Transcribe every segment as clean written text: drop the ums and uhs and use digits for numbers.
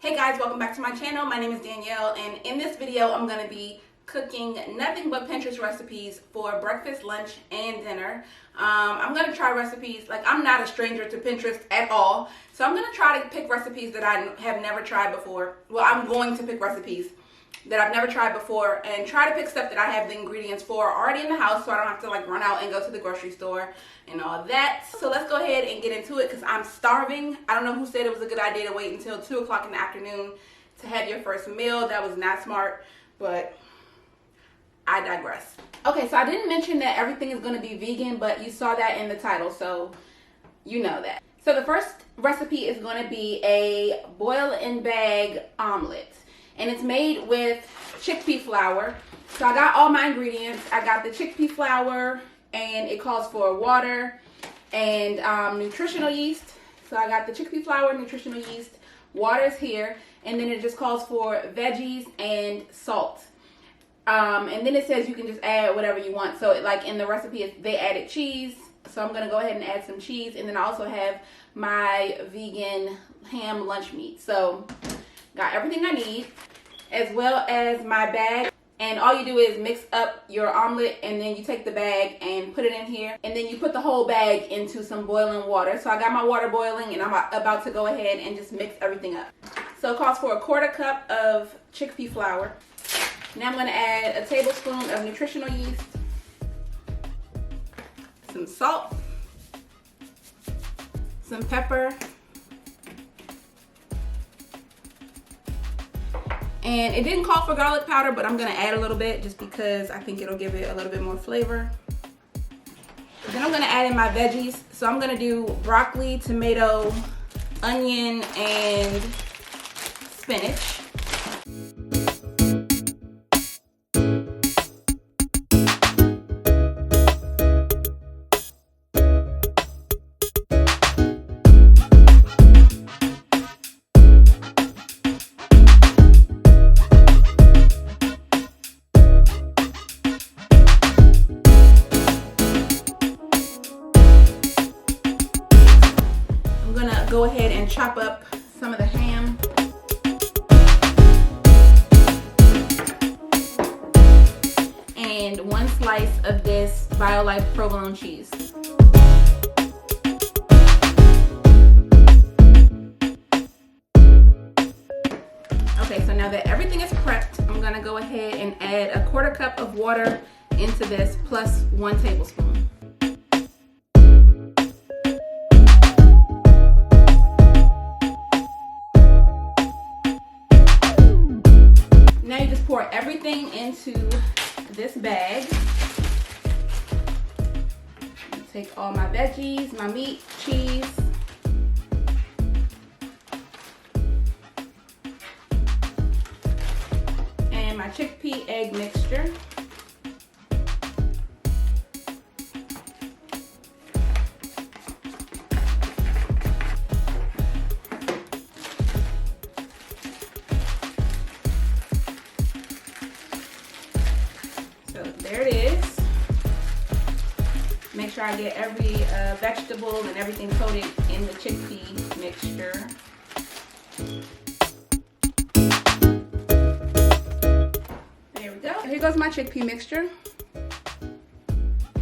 Hey guys, welcome back to my channel. My name is Danielle, and in this video I'm going to be cooking nothing but Pinterest recipes for breakfast, lunch, and dinner. I'm going to try recipes, like I'm not a stranger to Pinterest at all, so I'm going to try to pick recipes that I have never tried before. Well, I'm going to pick recipes that I've never tried before and try to pick stuff that I have the ingredients for already in the house, so I don't have to like run out and go to the grocery store and all that. So let's go ahead and get into it because I'm starving. I don't know who said it was a good idea to wait until 2 o'clock in the afternoon to have your first meal. That was not smart, but I digress. Okay, so I didn't mention that everything is going to be vegan, but you saw that in the title, so you know that. So the first recipe is going to be a boil and bag omelet. And it's made with chickpea flour. So I got all my ingredients. I got the chickpea flour, and it calls for water and nutritional yeast. So I got the chickpea flour, nutritional yeast, water's here, and then it just calls for veggies and salt. And then it says you can just add whatever you want. So like in the recipe, they added cheese. So I'm gonna go ahead and add some cheese, and then I also have my vegan ham lunch meat. So got everything I need, as well as my bag. And all you do is mix up your omelet, and then you take the bag and put it in here, and then you put the whole bag into some boiling water. So I got my water boiling, and I'm about to go ahead and just mix everything up. So it calls for a 1/4 cup of chickpea flour. Now I'm going to add a tablespoon of nutritional yeast, some salt, some pepper, and it didn't call for garlic powder, but I'm going to add a little bit just because I think it'll give it a little bit more flavor. Then I'm going to add in my veggies. So I'm going to do broccoli, tomato, onion, and spinach. Go ahead and chop up some of the ham. And 1 slice of this BioLife provolone cheese. Okay, so now that everything is prepped, I'm gonna go ahead and add a 1/4 cup of water into this plus 1 tablespoon. Now you just pour everything into this bag. Take all my veggies, my meat, cheese, and my chickpea egg mixture. There it is. Make sure I get every vegetable and everything coated in the chickpea mixture. There we go. Here goes my chickpea mixture.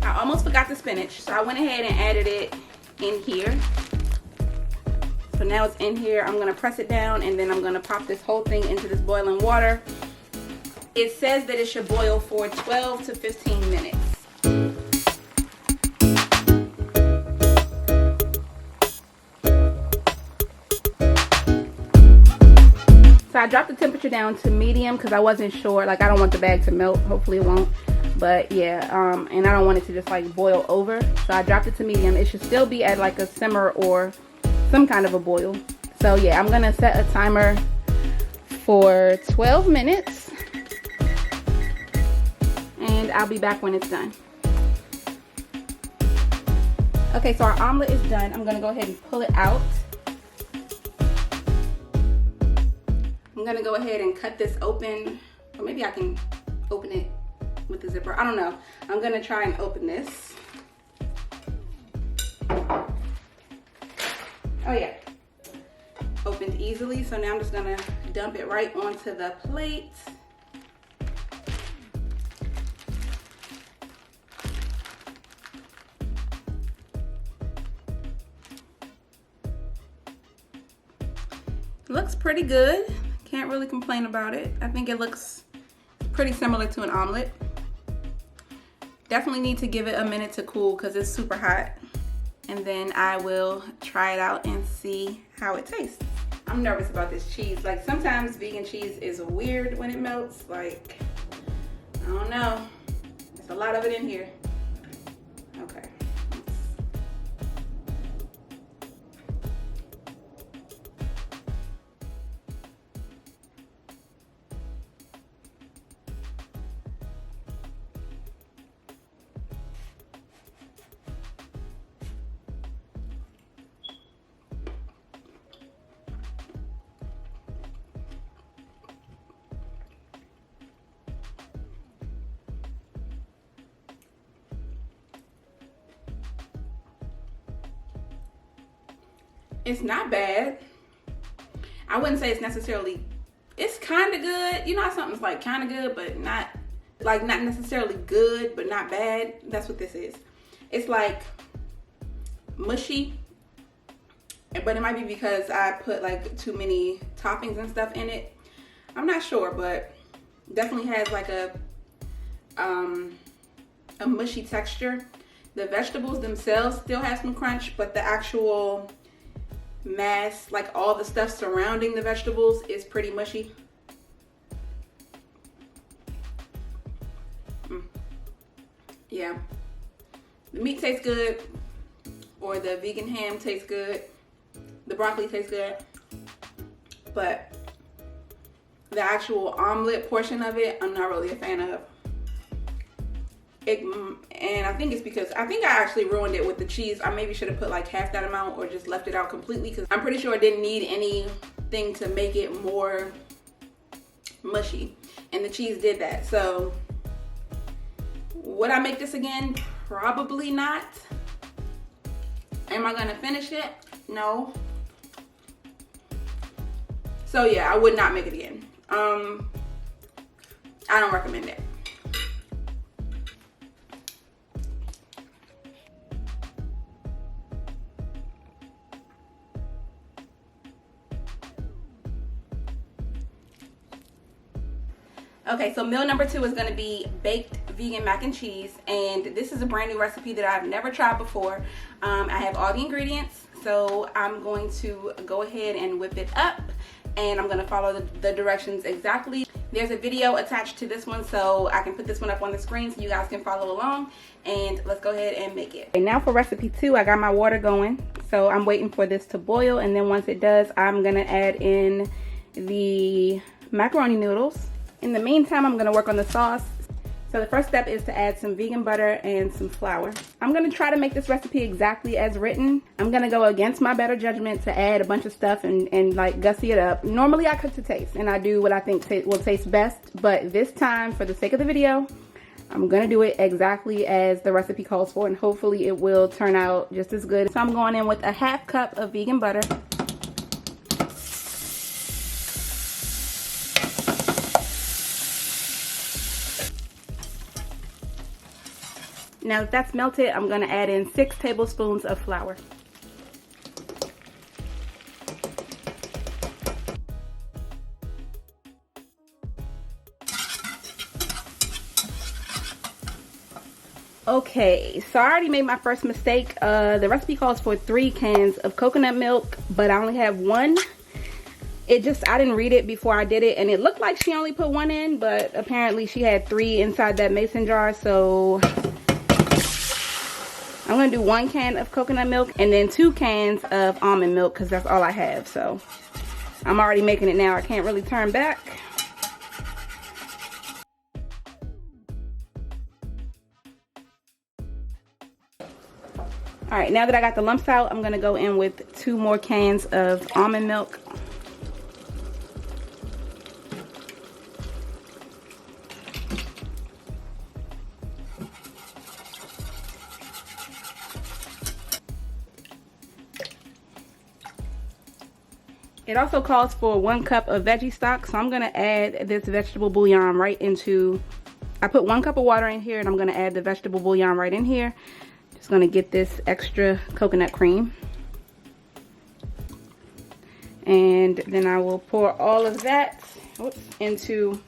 I almost forgot the spinach, so I went ahead and added it in here. So now it's in here. I'm gonna press it down, and then I'm gonna pop this whole thing into this boiling water. It says that it should boil for 12 to 15 minutes. So I dropped the temperature down to medium because I wasn't sure. Like, I don't want the bag to melt. Hopefully it won't. But yeah, and I don't want it to just like boil over. So I dropped it to medium. It should still be at like a simmer or some kind of a boil. So yeah, I'm going to set a timer for 12 minutes. And I'll be back when it's done. Okay, so our omelet is done. I'm gonna go ahead and pull it out. I'm gonna go ahead and cut this open, or maybe I can open it with the zipper. I don't know. I'm gonna try and open this. Oh yeah, opened easily. So now I'm just gonna dump it right onto the plate. Looks pretty good. Can't really complain about it. I think it looks pretty similar to an omelet. Definitely need to give it a minute to cool because it's super hot. And then I will try it out and see how it tastes. I'm nervous about this cheese. Like sometimes vegan cheese is weird when it melts. Like, I don't know. There's a lot of it in here. Okay. It's not bad. I wouldn't say it's necessarily, it's kind of good. You know how something's like kind of good, but not necessarily good, but not bad. That's what this is. It's like mushy, but it might be because I put like too many toppings and stuff in it. I'm not sure, but definitely has like a mushy texture. The vegetables themselves still have some crunch, but the actual mass, like all the stuff surrounding the vegetables, is pretty mushy. Yeah, the meat tastes good, or the vegan ham tastes good, the broccoli tastes good, but the actual omelet portion of it, I'm not really a fan of. And I think it's because I think I actually ruined it with the cheese. I maybe should have put like half that amount or just left it out completely, because I'm pretty sure it didn't need anything to make it more mushy, and the cheese did that. So would I make this again? Probably not. Am I gonna finish it? No. So yeah, I would not make it again. I don't recommend it. Okay, so meal number 2 is gonna be baked vegan mac and cheese, and this is a brand new recipe that I've never tried before. I have all the ingredients, so I'm going to go ahead and whip it up, and I'm gonna follow the directions exactly. There's a video attached to this one, so I can put this one up on the screen so you guys can follow along, and let's go ahead and make it. And now for recipe 2, I got my water going, so I'm waiting for this to boil, and then once it does, I'm gonna add in the macaroni noodles. In the meantime, I'm gonna work on the sauce. So the first step is to add some vegan butter and some flour. I'm gonna try to make this recipe exactly as written. I'm gonna go against my better judgment to add a bunch of stuff and like gussy it up. Normally I cook to taste and I do what I think will taste best, but this time, for the sake of the video, I'm gonna do it exactly as the recipe calls for, and hopefully it will turn out just as good. So I'm going in with a half cup of vegan butter. Now that that's melted, I'm gonna add in 6 tablespoons of flour. Okay, so I already made my first mistake. The recipe calls for 3 cans of coconut milk, but I only have 1. I didn't read it before I did it, and it looked like she only put 1 in, but apparently she had 3 inside that mason jar, so I'm gonna do 1 can of coconut milk and then 2 cans of almond milk, because that's all I have. So I'm already making it now. I can't really turn back. All right, now that I got the lumps out, I'm gonna go in with 2 more cans of almond milk. It also calls for 1 cup of veggie stock, so I'm gonna add this vegetable bouillon right into, I put 1 cup of water in here and I'm gonna add the vegetable bouillon right in here. Just gonna get this extra coconut cream. And then I will pour all of that into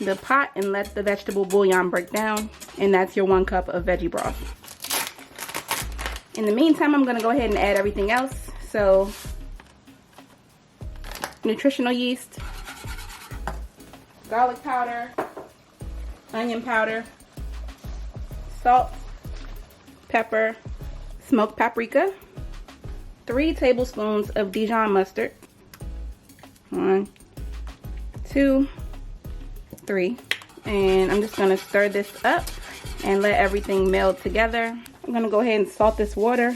the pot and let the vegetable bouillon break down. And that's your 1 cup of veggie broth. In the meantime, I'm gonna go ahead and add everything else. So, nutritional yeast, garlic powder, onion powder, salt, pepper, smoked paprika, 3 tablespoons of Dijon mustard. 1, 2, 3. And I'm just gonna stir this up and let everything meld together. I'm gonna go ahead and salt this water.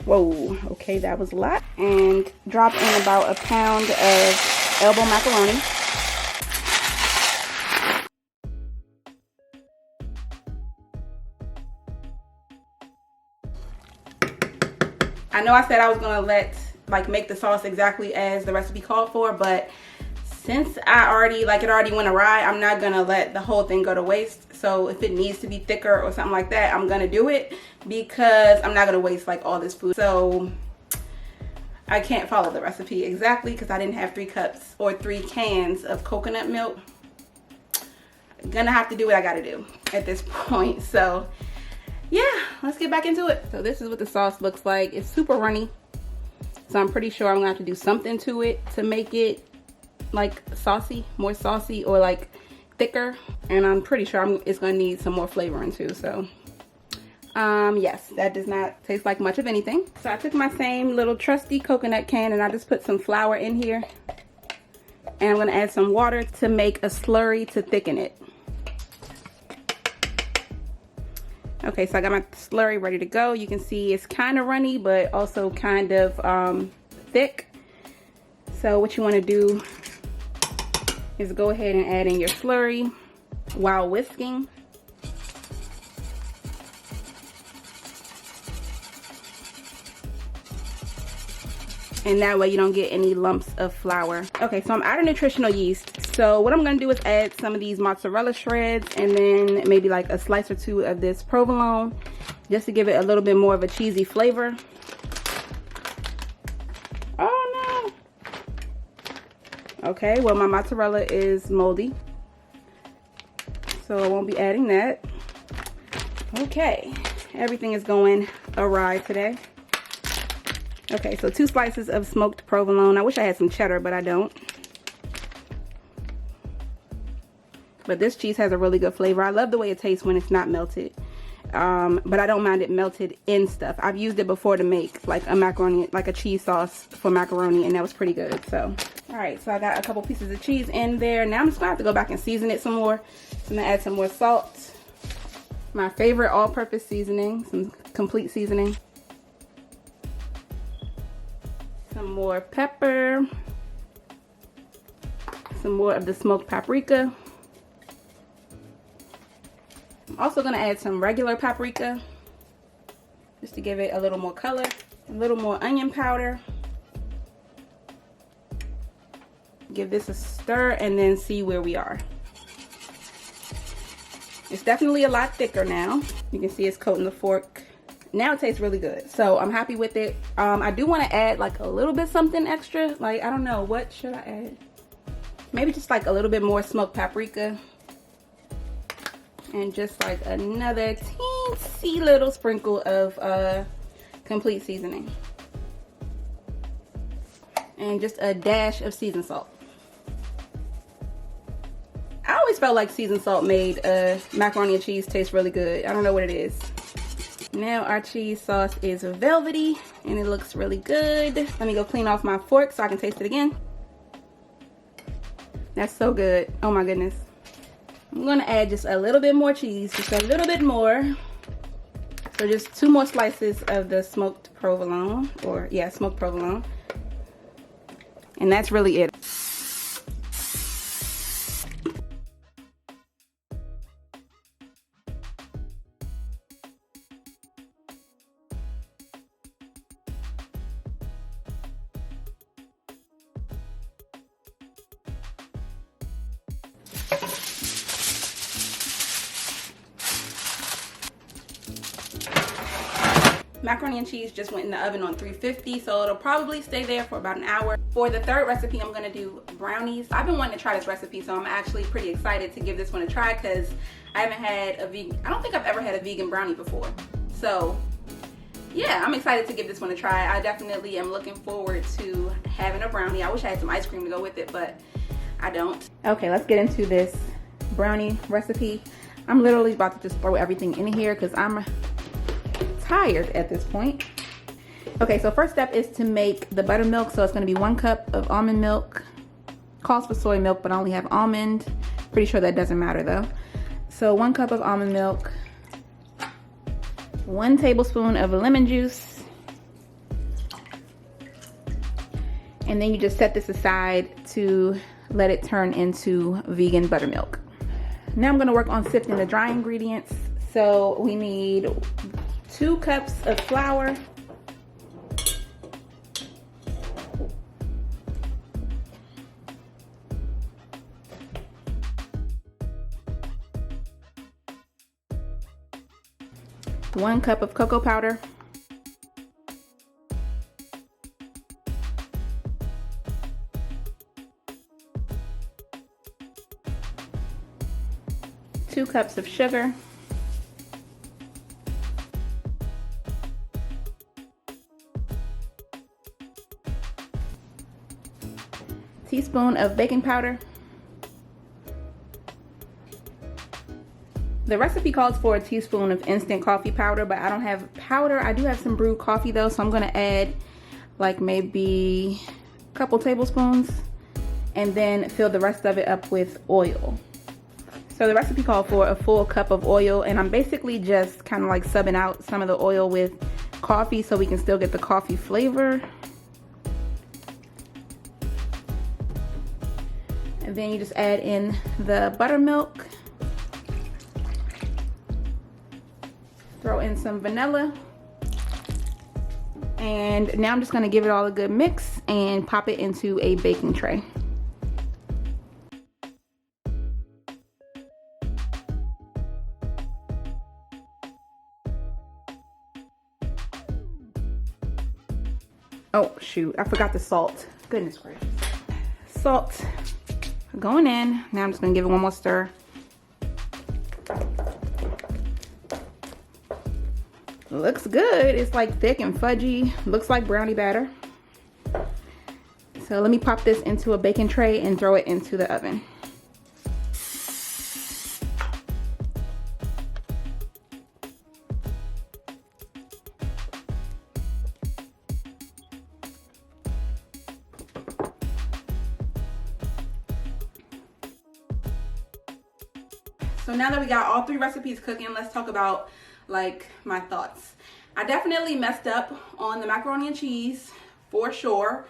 Whoa, okay, that was a lot. And drop in about a pound of elbow macaroni. I know I said I was gonna make the sauce exactly as the recipe called for, but since I already, it already went awry, I'm not gonna let the whole thing go to waste. So if it needs to be thicker or something like that, I'm gonna do it, because I'm not gonna waste all this food. So I can't follow the recipe exactly because I didn't have 3 cups or 3 cans of coconut milk. I'm gonna have to do what I gotta do at this point. So yeah, let's get back into it. So this is what the sauce looks like. It's super runny. So I'm pretty sure I'm gonna have to do something to it to make it saucy, more saucy, or thicker. And I'm pretty sure it's gonna need some more flavoring too. So yes, that does not taste like much of anything. So I took my same little trusty coconut can and I just put some flour in here. And I'm gonna add some water to make a slurry to thicken it. Okay, so I got my slurry ready to go. You can see it's kind of runny, but also kind of thick. So what you want to do is go ahead and add in your slurry while whisking. And that way you don't get any lumps of flour. Okay, so I'm out of nutritional yeast. So what I'm gonna do is add some of these mozzarella shreds and then maybe a slice or 2 of this provolone, just to give it a little bit more of a cheesy flavor. Oh no. Okay, well my mozzarella is moldy, so I won't be adding that. Okay, everything is going awry today. Okay, so 2 slices of smoked provolone. I wish I had some cheddar, but I don't. But this cheese has a really good flavor. I love the way it tastes when it's not melted. But I don't mind it melted in stuff. I've used it before to make a macaroni, a cheese sauce for macaroni, and that was pretty good. So, all right, so I got a couple pieces of cheese in there. Now I'm just gonna have to go back and season it some more. I'm gonna add some more salt. My favorite all-purpose seasoning, some complete seasoning. Some more pepper, some more of the smoked paprika. I'm also going to add some regular paprika just to give it a little more color. A little more onion powder. Give this a stir and then see where we are. It's definitely a lot thicker now. You can see it's coating the fork. Now it tastes really good, so I'm happy with it. I do want to add a little bit something extra. I don't know, what should I add? Maybe just a little bit more smoked paprika, and just another teensy little sprinkle of complete seasoning, and just a dash of seasoned salt. I always felt like seasoned salt made macaroni and cheese taste really good. I don't know what it is. Now our cheese sauce is velvety and it looks really good. Let me go clean off my fork so I can taste it again. That's so good. Oh my goodness. I'm gonna add just a little bit more cheese, just a little bit more. So just 2 more slices of the smoked provolone, or yeah, smoked provolone. And that's really it. macaroni and cheese just went in the oven on 350, so it'll probably stay there for about an hour. For the third recipe, I'm gonna do brownies. I've been wanting to try this recipe, so I'm actually pretty excited to give this one a try because I haven't had a vegan, I don't think I've ever had a vegan brownie before. So yeah, I'm excited to give this one a try. I definitely am looking forward to having a brownie. I wish I had some ice cream to go with it, but I don't. Okay, let's get into this brownie recipe. I'm literally about to just throw everything in here because I'm tired at this point. Okay, so first step is to make the buttermilk. So it's going to be 1 cup of almond milk. Calls for soy milk, but I only have almond. Pretty sure that doesn't matter though. So 1 cup of almond milk, 1 tablespoon of lemon juice, and then you just set this aside to let it turn into vegan buttermilk. Now I'm going to work on sifting the dry ingredients. So we need 2 cups of flour, 1 cup of cocoa powder, 2 cups of sugar, 1 teaspoon of baking powder. The recipe calls for 1 teaspoon of instant coffee powder, but I don't have powder. I do have some brewed coffee though, so I'm gonna add like maybe a couple tablespoons and then fill the rest of it up with oil. So the recipe called for a full cup of oil, and I'm basically just kind of like subbing out some of the oil with coffee so we can still get the coffee flavor. And then you just add in the buttermilk. Throw in some vanilla. And now I'm just gonna give it all a good mix and pop it into a baking tray. Oh shoot, I forgot the salt. Goodness gracious. Salt going in. Now I'm just gonna give it one more stir. Looks good. It's like thick and fudgy. Looks like brownie batter. So let me pop this into a baking tray and throw it into the oven. So now that we got all 3 recipes cooking, let's talk about like my thoughts. I definitely messed up on the macaroni and cheese for sure.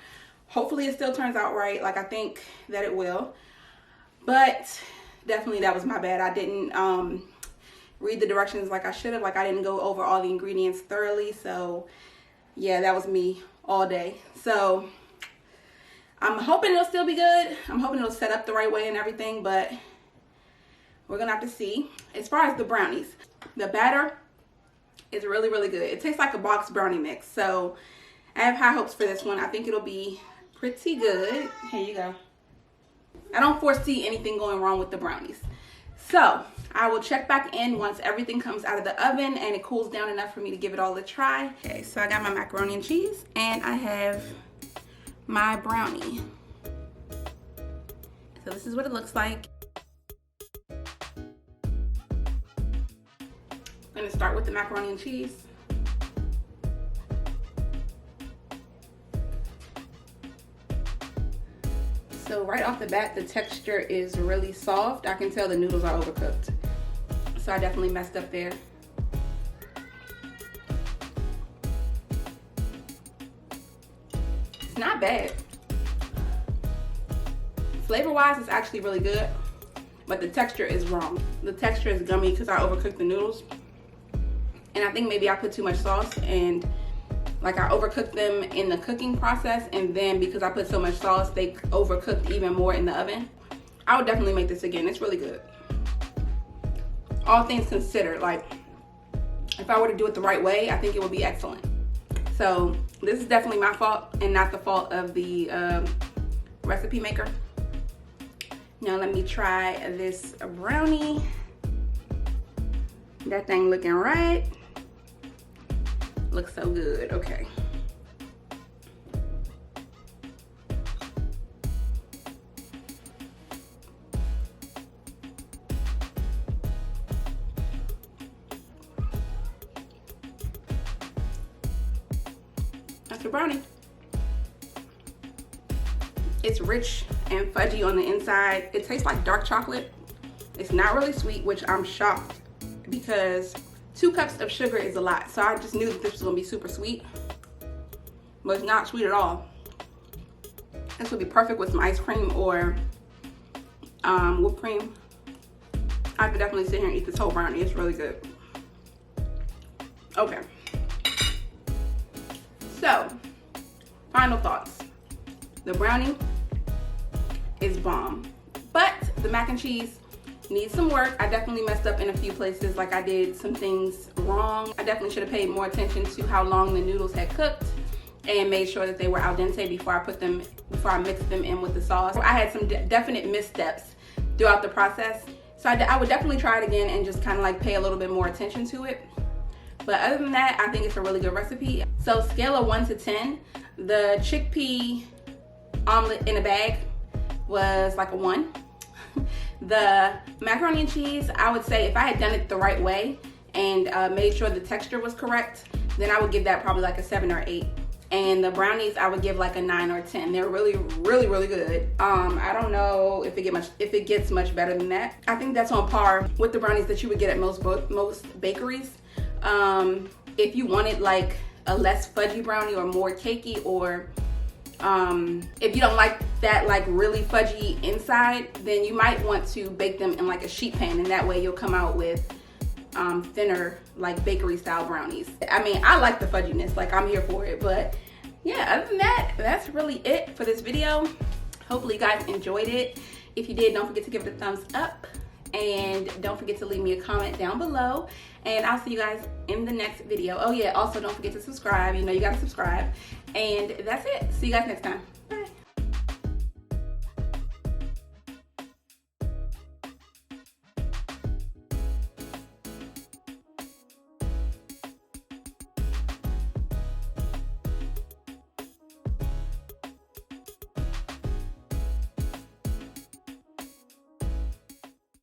Hopefully it still turns out right, like I think that it will. But definitely that was my bad. I didn't read the directions like I should have. Like I didn't go over all the ingredients thoroughly. So yeah, that was me all day. So I'm hoping it'll still be good. I'm hoping it'll set up the right way and everything, but we're gonna have to see. As far as the brownies, the batter is really, really good. It tastes like a box brownie mix. So I have high hopes for this one. I think it'll be pretty good. Here you go. I don't foresee anything going wrong with the brownies. So I will check back in once everything comes out of the oven and it cools down enough for me to give it all a try. Okay, so I got my macaroni and cheese and I have my brownie. So this is what it looks like. I'm gonna start with the macaroni and cheese. So right off the bat, the texture is really soft. I can tell the noodles are overcooked. So I definitely messed up there. It's not bad. Flavor-wise, it's actually really good, but the texture is wrong. The texture is gummy because I overcooked the noodles. And I think maybe I put too much sauce and like I overcooked them in the cooking process, and then because I put so much sauce, they overcooked even more in the oven. I would definitely make this again. It's really good. All things considered, like if I were to do it the right way, I think it would be excellent. So this is definitely my fault and not the fault of the recipe maker. Now let me try this brownie. That thing looking right. Looks so good. Okay. That's a brownie. It's rich and fudgy on the inside. It tastes like dark chocolate. It's not really sweet, which I'm shocked because 2 cups of sugar is a lot. So I just knew that this was gonna be super sweet, but it's not sweet at all. This would be perfect with some ice cream or whipped cream. I could definitely sit here and eat this whole brownie. It's really good. Okay. So, final thoughts. The brownie is bomb, but the mac and cheese needs some work. I definitely messed up in a few places. Like I did some things wrong. I definitely should have paid more attention to how long the noodles had cooked and made sure that they were al dente before I mixed them in with the sauce. I had some definite missteps throughout the process. So I would definitely try it again and just kind of like pay a little bit more attention to it. But other than that, I think it's a really good recipe. So scale of 1 to 10, the chickpea omelet in a bag was like a 1. The macaroni and cheese, I would say if I had done it the right way and made sure the texture was correct, then I would give that probably like a 7 or 8. And the brownies, I would give like a 9 or 10. They're really, really, really good. I don't know if it gets much better than that. I think that's on par with the brownies that you would get at most bakeries. If you wanted like a less fudgy brownie or more cakey, or if you don't like that like really fudgy inside, then you might want to bake them in like a sheet pan, and that way you'll come out with thinner like bakery style brownies. I mean, I like the fudginess, like I'm here for it. But yeah, other than that, that's really it for this video. Hopefully you guys enjoyed it. If you did, don't forget to give it a thumbs up, and don't forget to leave me a comment down below, and I'll see you guys in the next video. Oh yeah, also don't forget to subscribe. You know you gotta subscribe. And that's it. See you guys next time. Bye.